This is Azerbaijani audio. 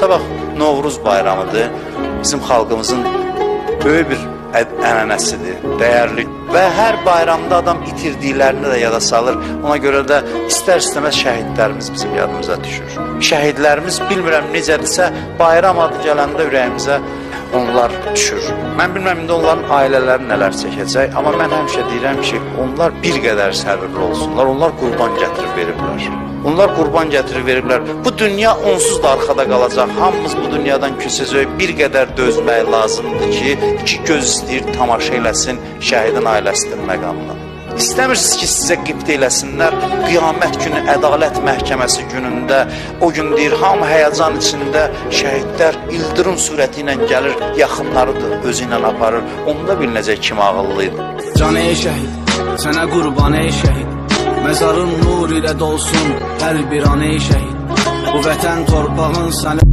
Sabah Novruz bayramıdır. Bizim xalqımızın böyük bir ənənəsidir, dəyərli və hər bayramda adam itirdiklərini də yada salır. Ona görə də istər-istəməz şəhidlərimiz bizim yadımıza düşür. Şəhidlərimiz bilmirəm necədirsə, bayram adı gələndə ürəyimizə onlar düşür. Mən bilməm indi onların ailələri nələr çəkəcək, amma mən həmişə deyirəm ki, onlar bir qədər səbirli olsunlar, onlar qurban gətirib veriblər. Onlar qurban gətirib veriblər. Bu dünya onsuz da arxada qalacaq. Hamımız bu dünyadan köçəcək. Bir qədər dözmək lazımdır ki, iki göz istəyir tamaşa eləsin şəhidin ailəsinin məqamına. İstəmirsiniz ki, sizə qibt eləsinlər. Qiyamət günü, ədalət məhkəməsi günündə, o gün deyir, hamı həyəcan içində, şəhidlər ildırım sürəti ilə gəlir, yaxınlarıdır, özü ilə aparır. Onda bilinəcək kim ağıllıydı. Can ey şəhid, sənə qurban ey şəhid. Məzarın nur ilə dolsun hər bir an ey şəhid. Bu vətən torpağın sənə